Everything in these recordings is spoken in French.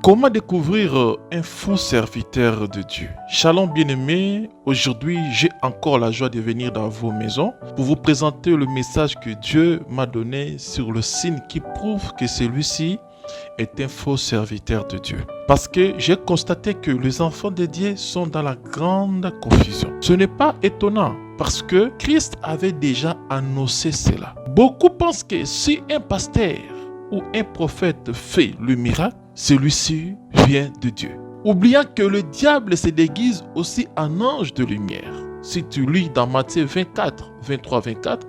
Comment découvrir un faux serviteur de Dieu? Shalom bien-aimés, aujourd'hui j'ai encore la joie de venir dans vos maisons pour vous présenter le message que Dieu m'a donné sur le signe qui prouve que celui-ci est un faux serviteur de Dieu. Parce que j'ai constaté que les enfants de Dieu sont dans la grande confusion. Ce n'est pas étonnant parce que Christ avait déjà annoncé cela. Beaucoup pensent que si un pasteur ou un prophète fait le miracle, celui-ci vient de Dieu. Oubliant que le diable se déguise aussi en ange de lumière. Si tu lis dans Matthieu 24, 23-24,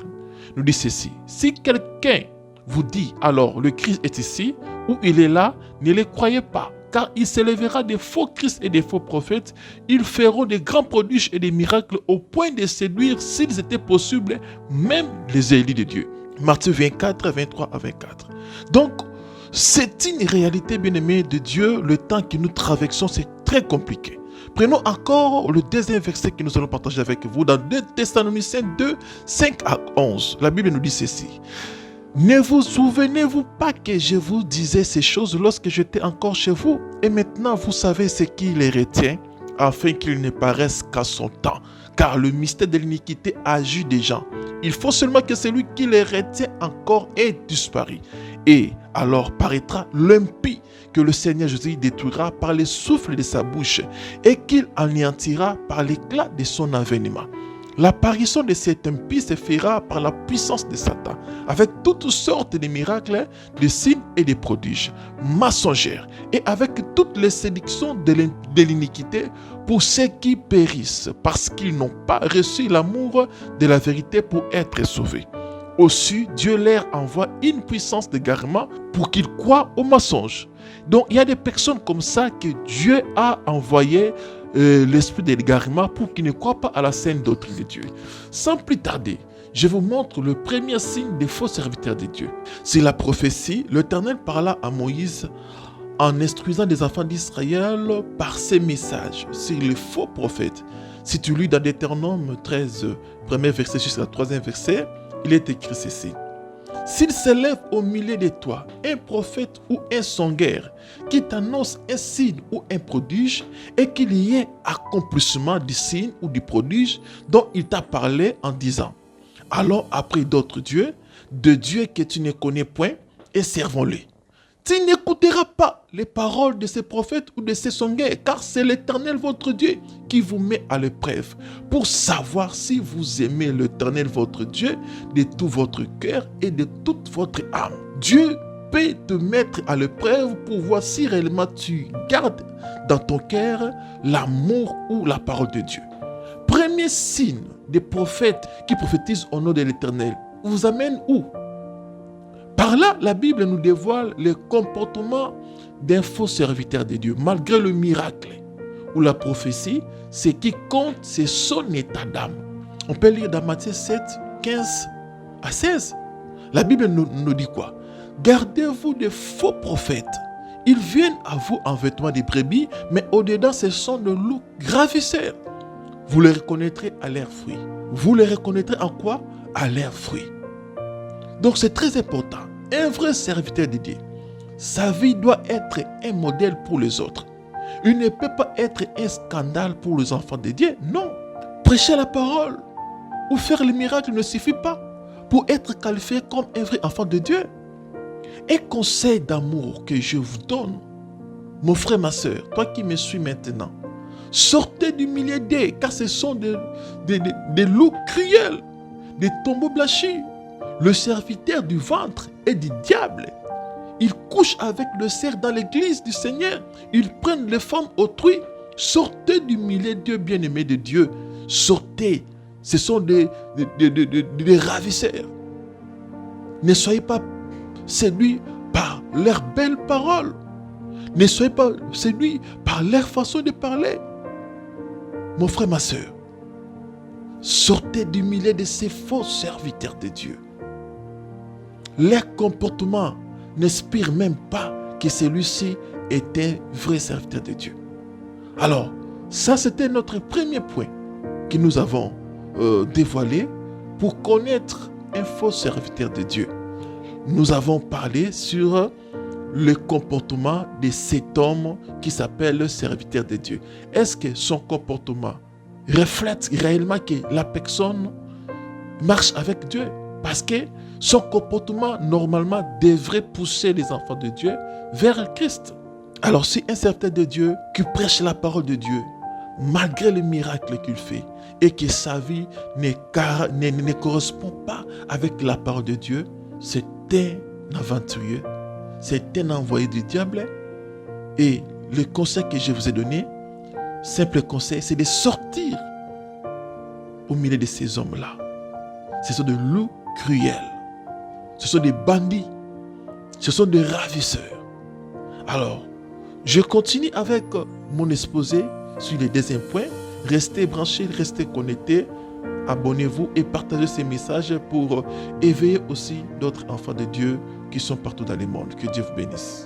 nous dit ceci. Si quelqu'un vous dit alors le Christ est ici ou il est là, ne le croyez pas. Car il s'élèvera des faux Christ et des faux prophètes. Ils feront des grands prodiges et des miracles au point de séduire, s'ils étaient possibles, même les élus de Dieu. Matthieu 24, 23-24. Donc, c'est une réalité bien-aimée de Dieu. Le temps que nous traversons, c'est très compliqué. Prenons encore le deuxième verset que nous allons partager avec vous dans 2 Thessaloniciens 2, 5 à 11. La Bible nous dit ceci. Ne vous souvenez-vous pas que je vous disais ces choses lorsque j'étais encore chez vous? Et maintenant, vous savez ce qui les retient, afin qu'ils ne paraissent qu'à son temps. Car le mystère de l'iniquité agit déjà. Il faut seulement que celui qui les retient encore ait disparu. Et alors paraîtra l'impie que le Seigneur Jésus détruira par le souffle de sa bouche et qu'il anéantira par l'éclat de son avènement. L'apparition de cet impie se fera par la puissance de Satan, avec toutes sortes de miracles, de signes et de prodiges, mensongères, et avec toutes les séductions de l'iniquité pour ceux qui périssent, parce qu'ils n'ont pas reçu l'amour de la vérité pour être sauvés. Aussi, Dieu leur envoie une puissance d'égarement pour qu'ils croient aux mensonges. Donc, il y a des personnes comme ça que Dieu a envoyé l'esprit de l'égarement pour qu'ils ne croient pas à la sainte doctrine de Dieu. Sans plus tarder, je vous montre le premier signe des faux serviteurs de Dieu. C'est la prophétie. L'Éternel parla à Moïse en instruisant des enfants d'Israël par ses messages sur les faux prophètes. Si tu lis dans Deutéronome 13, premier verset jusqu'à 3e verset, il est écrit ceci. S'il s'élève au milieu de toi un prophète ou un songueur qui t'annonce un signe ou un prodige et qu'il y ait accomplissement du signe ou du prodige dont il t'a parlé en disant « Allons après d'autres dieux, de dieux que tu ne connais point, et servons-les. » Tu n'écouteras pas les paroles de ces prophètes ou de ces songueurs, car c'est l'Éternel votre Dieu qui vous met à l'épreuve pour savoir si vous aimez l'Éternel votre Dieu de tout votre cœur et de toute votre âme. Dieu peut te mettre à l'épreuve pour voir si réellement tu gardes dans ton cœur l'amour ou la parole de Dieu. Premier signe des prophètes qui prophétisent au nom de l'Éternel vous amène où? Par là, la Bible nous dévoile le comportement d'un faux serviteur de Dieu, malgré le miracle ou la prophétie. Ce qui compte, c'est son état d'âme. On peut lire dans Matthieu 7, 15 à 16. La Bible nous dit quoi? Gardez-vous des faux prophètes. Ils viennent à vous en vêtements de brebis, mais au-dedans, ce sont de loups gravisseurs. Vous les reconnaîtrez à leurs fruits. Vous les reconnaîtrez en quoi? À leurs fruits. Donc c'est très important. Un vrai serviteur de Dieu, sa vie doit être un modèle pour les autres. Il ne peut pas être un scandale pour les enfants de Dieu. Non. Prêcher la parole ou faire le miracle ne suffit pas pour être qualifié comme un vrai enfant de Dieu. Un conseil d'amour que je vous donne, mon frère, ma soeur, toi qui me suis maintenant, sortez du milieu d'eux, car ce sont des loups cruels, des tombeaux blanchis. Le serviteur du ventre et du diable. Ils couchent avec le cerf dans l'église du Seigneur. Ils prennent les femmes autrui. Sortez du milieu d'eux, bien-aimés de Dieu. Sortez. Ce sont des ravisseurs. Ne soyez pas séduits par leurs belles paroles. Ne soyez pas séduits par leur façon de parler. Mon frère, ma soeur, sortez du milieu de ces faux serviteurs de Dieu. Leur comportement n'inspire même pas que celui-ci est un vrai serviteur de Dieu. Alors, ça c'était notre premier point que nous avons dévoilé pour connaître un faux serviteur de Dieu. Nous avons parlé sur le comportement de cet homme qui s'appelle le serviteur de Dieu? Est-ce que son comportement reflète réellement que la personne marche avec Dieu? Parce que son comportement, normalement, devrait pousser les enfants de Dieu vers Christ. Alors, si un serviteur de Dieu qui prêche la parole de Dieu, malgré le miracle qu'il fait, et que sa vie ne correspond pas avec la parole de Dieu, c'est un aventurier, c'est un envoyé du diable. Et le conseil que je vous ai donné, simple conseil, c'est de sortir au milieu de ces hommes-là. Ce sont des loups cruels, ce sont des bandits, ce sont des ravisseurs. Alors, je continue avec mon exposé sur le deuxième point. Restez branchés, restez connectés, abonnez-vous et partagez ces messages pour éveiller aussi d'autres enfants de Dieu qui sont partout dans le monde. Que Dieu vous bénisse.